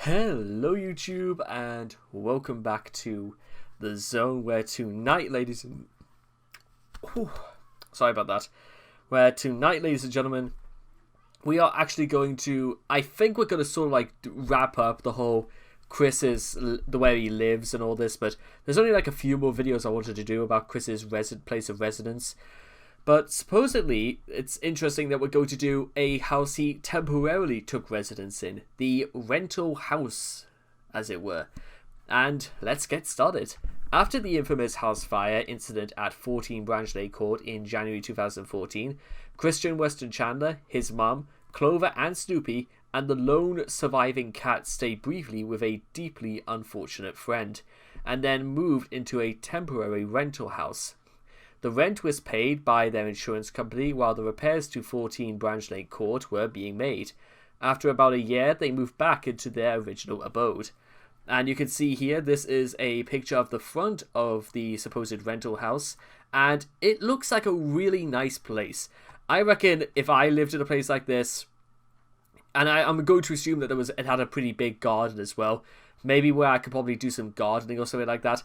Hello YouTube and welcome back to the zone where tonight ladies and sorry about that where tonight ladies and gentlemen we are actually going to I think we're going to sort of like wrap up the whole Chris's the way he lives and all this, but there's only like a few more videos I wanted to do about Chris's place of residence. But supposedly, it's interesting that we're going to do a house he temporarily took residence in. The rental house, as it were. And let's get started. After the infamous house fire incident at 14 Branchley Court in January 2014, Christian Weston Chandler, his mum, Clover and Snoopy, and the lone surviving cat stayed briefly with a deeply unfortunate friend, and then moved into a temporary rental house. The rent was paid by their insurance company while the repairs to 14 Branch Lane Court were being made. After about a year, they moved back into their original abode. And you can see here, this is a picture of the front of the supposed rental house, and it looks like a really nice place. I reckon if I lived in a place like this, and I'm going to assume that it had a pretty big garden as well, maybe where I could probably do some gardening or something like that,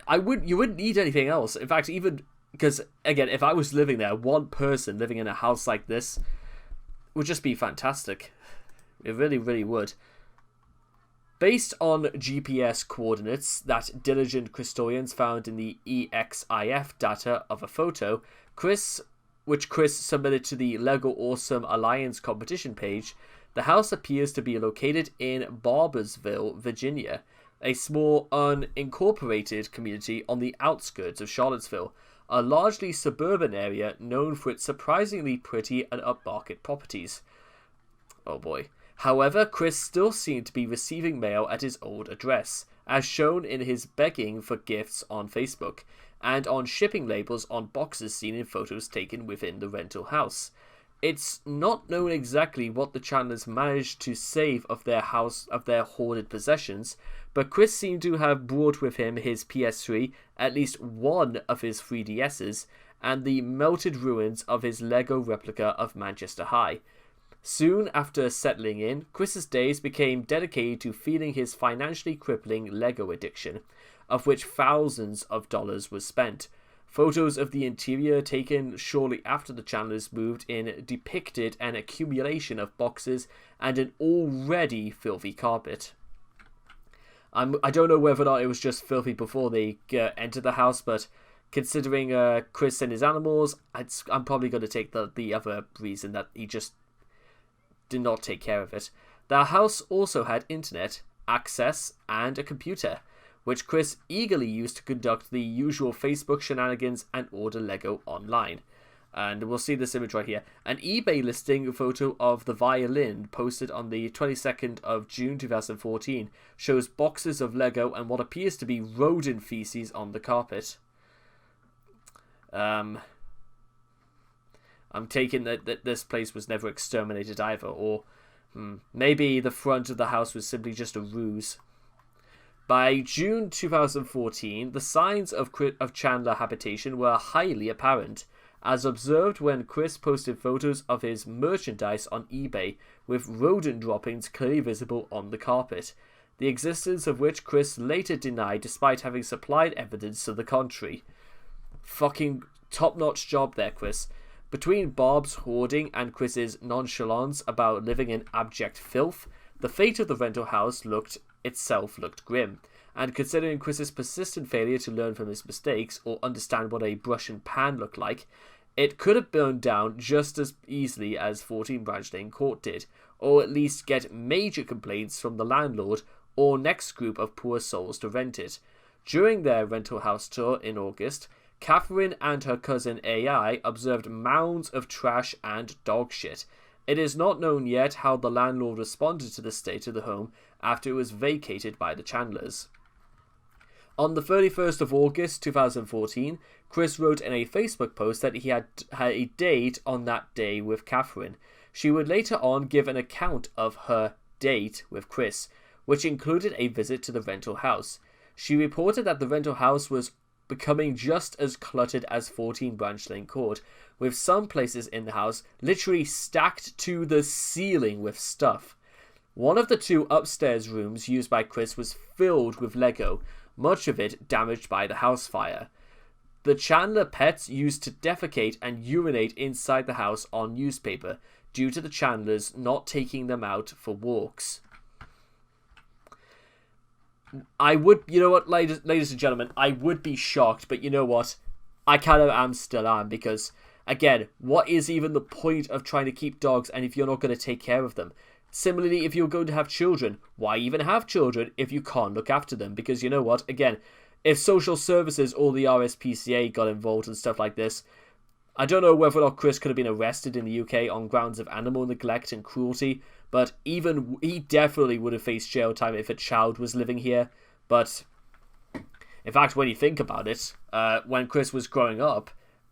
you wouldn't need anything else. In fact, even because, again, if I was living there, one person living in a house like this would just be fantastic. It really, really would. Based on GPS coordinates that diligent custodians found in the EXIF data of a photo, which Chris submitted to the Lego Awesome Alliance competition page, the house appears to be located in Barbersville, Virginia, a small unincorporated community on the outskirts of Charlottesville, a largely suburban area known for its surprisingly pretty and upmarket properties. Oh boy. However, Chris still seemed to be receiving mail at his old address, as shown in his begging for gifts on Facebook, and on shipping labels on boxes seen in photos taken within the rental house. It's not known exactly what the Chandlers managed to save of their hoarded possessions, but Chris seemed to have brought with him his PS3, at least one of his 3DSs, and the melted ruins of his Lego replica of Manchester High. Soon after settling in, Chris's days became dedicated to feeding his financially crippling Lego addiction, of which thousands of dollars was spent. Photos of the interior taken shortly after the Chandlers moved in depicted an accumulation of boxes and an already filthy carpet. I don't know whether or not it was just filthy before they entered the house, but considering Chris and his animals, I'm probably going to take the other reason that he just did not take care of it. The house also had internet access and a computer, which Chris eagerly used to conduct the usual Facebook shenanigans and order Lego online. And we'll see this image right here. An eBay listing photo of the violin posted on the 22nd of June 2014 shows boxes of Lego and what appears to be rodent feces on the carpet. I'm taking that this place was never exterminated either, or maybe the front of the house was simply just a ruse. By June 2014, the signs of Chandler habitation were highly apparent, as observed when Chris posted photos of his merchandise on eBay, with rodent droppings clearly visible on the carpet, the existence of which Chris later denied despite having supplied evidence to the contrary. Fucking top-notch job there, Chris. Between Bob's hoarding and Chris's nonchalance about living in abject filth, the fate of the rental house looked grim, and considering Chris's persistent failure to learn from his mistakes or understand what a brush and pan looked like, it could have burned down just as easily as 14 Branch Lane Court did, or at least get major complaints from the landlord or next group of poor souls to rent it. During their rental house tour in August, Catherine and her cousin AI observed mounds of trash and dog shit. It is not known yet how the landlord responded to the state of the home after it was vacated by the Chandlers. On the 31st of August 2014, Chris wrote in a Facebook post that he had a date on that day with Catherine. She would later on give an account of her date with Chris, which included a visit to the rental house. She reported that the rental house was becoming just as cluttered as 14 Branch Lane Court, with some places in the house literally stacked to the ceiling with stuff. One of the two upstairs rooms used by Chris was filled with Lego, much of it damaged by the house fire. The Chandler pets used to defecate and urinate inside the house on newspaper due to the Chandlers not taking them out for walks. I would, you know what, ladies and gentlemen, I would be shocked, but you know what? I kind of still am, because, again, what is even the point of trying to keep dogs and if you're not going to take care of them? Similarly, if you're going to have children, why even have children if you can't look after them? Because you know what, again, if social services or the RSPCA got involved and stuff like this, I don't know whether or not Chris could have been arrested in the UK on grounds of animal neglect and cruelty, but even he definitely would have faced jail time if a child was living here. But in fact, when you think about it, when Chris was growing up,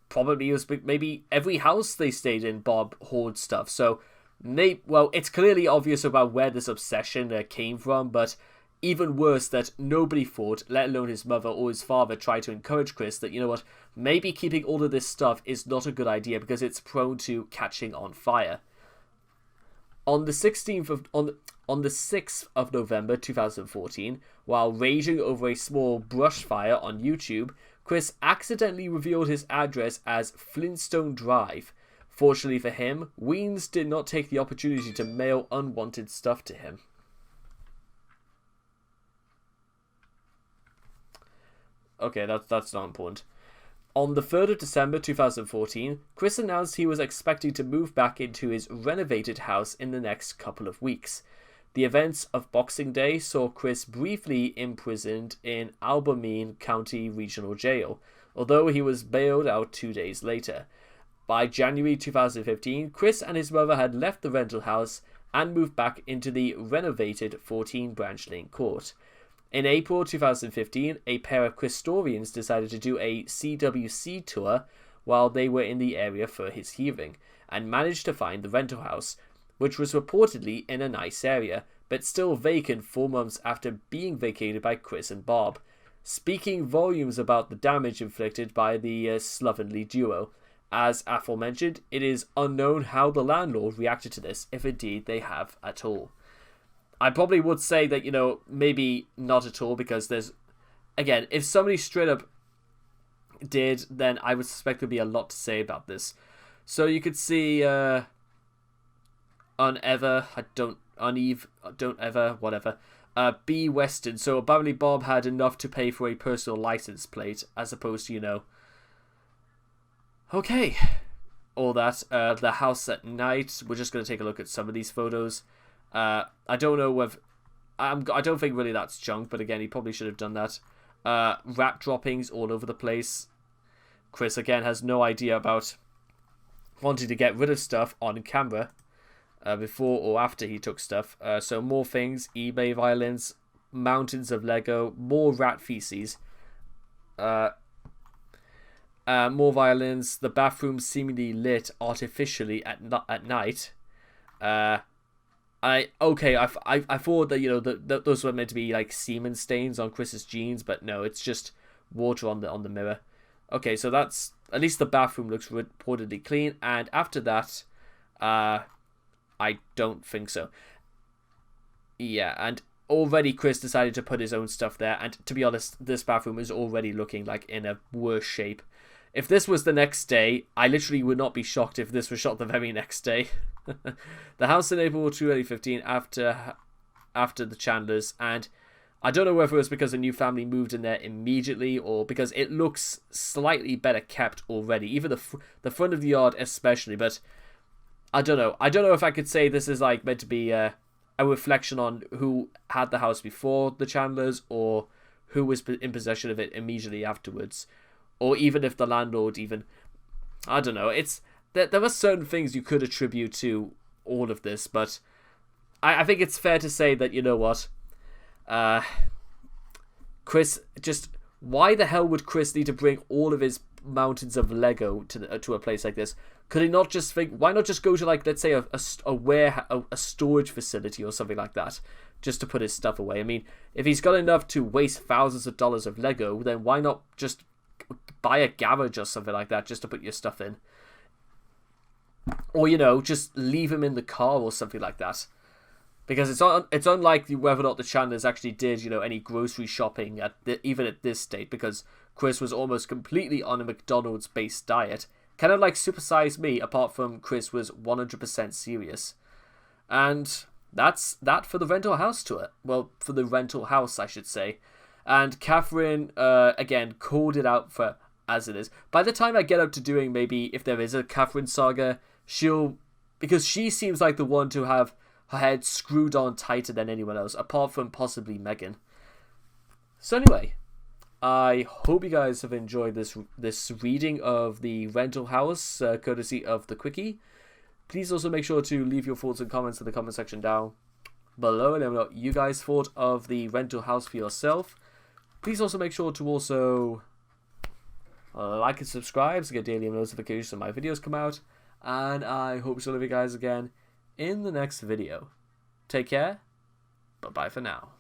probably it was maybe every house they stayed in, Bob hoarded stuff. So, well, it's clearly obvious about where this obsession came from, but even worse that nobody thought, let alone his mother or his father, tried to encourage Chris that, you know what, maybe keeping all of this stuff is not a good idea because it's prone to catching on fire. On the 6th of November 2014, while raging over a small brush fire on YouTube, Chris accidentally revealed his address as Flintstone Drive. Fortunately for him, Weens did not take the opportunity to mail unwanted stuff to him. Okay, that's not important. On the 3rd of December 2014, Chris announced he was expecting to move back into his renovated house in the next couple of weeks. The events of Boxing Day saw Chris briefly imprisoned in Albemarle County Regional Jail, although he was bailed out 2 days later. By January 2015, Chris and his mother had left the rental house and moved back into the renovated 14 Branch Lane Court. In April 2015, a pair of Christorians decided to do a CWC tour while they were in the area for his hearing, and managed to find the rental house, which was reportedly in a nice area, but still vacant 4 months after being vacated by Chris and Bob, speaking volumes about the damage inflicted by the slovenly duo. As aforementioned, it is unknown how the landlord reacted to this, if indeed they have at all. I probably would say that, you know, maybe not at all, because there's, again, if somebody straight up did, then I would suspect there'd be a lot to say about this. So you could see B. Weston. So apparently Bob had enough to pay for a personal license plate, as opposed to, you know, okay, all that. The house at night. We're just going to take a look at some of these photos. I don't know whether I don't think really that's junk, but again, he probably should have done that. Rat droppings all over the place. Chris again has no idea about wanting to get rid of stuff on camera before or after he took stuff. So more things, eBay violence, mountains of Lego, more rat feces. More violence. The bathroom seemingly lit artificially at night. I thought that, you know, that those were meant to be like semen stains on Chris's jeans, but no, it's just water on the mirror. Okay, so that's, at least the bathroom looks reportedly clean, and after that, I don't think so. Yeah, and already Chris decided to put his own stuff there, and to be honest, this bathroom is already looking like in a worse shape. If this was the next day, I literally would not be shocked if this was shot the very next day. The house in April 2015 after the Chandlers, and I don't know whether it was because a new family moved in there immediately or because it looks slightly better kept already, even the front of the yard especially, but I don't know. I don't know if I could say this is like meant to be a reflection on who had the house before the Chandlers or who was in possession of it immediately afterwards, or even if the landlord even, I don't know. It's there are certain things you could attribute to all of this, but I think it's fair to say that, you know what, Chris, just why the hell would Chris need to bring all of his mountains of Lego to a place like this? Could he not just think, why not just go to, like, let's say a storage facility or something like that, just to put his stuff away? I mean, if he's got enough to waste thousands of dollars of Lego, then why not just buy a garage or something like that just to put your stuff in? Or, you know, just leave him in the car or something like that. Because it's unlikely whether or not the Chandlers actually did, you know, any grocery shopping even at this state, because Chris was almost completely on a McDonald's-based diet. Kind of like Super Size Me, apart from Chris was 100% serious. And that's that for the rental house tour. Well, for the rental house, I should say. And Catherine, again, called it out for as it is. By the time I get up to doing maybe if there is a Catherine saga, because she seems like the one to have her head screwed on tighter than anyone else, apart from possibly Megan. So anyway, I hope you guys have enjoyed this reading of the rental house, courtesy of the Quickie. Please also make sure to leave your thoughts and comments in the comment section down below, and let me know what you guys thought of the rental house for yourself. Please also make sure to also like and subscribe to get daily notifications when my videos come out. And I hope to see all of you guys again in the next video. Take care. Bye-bye for now.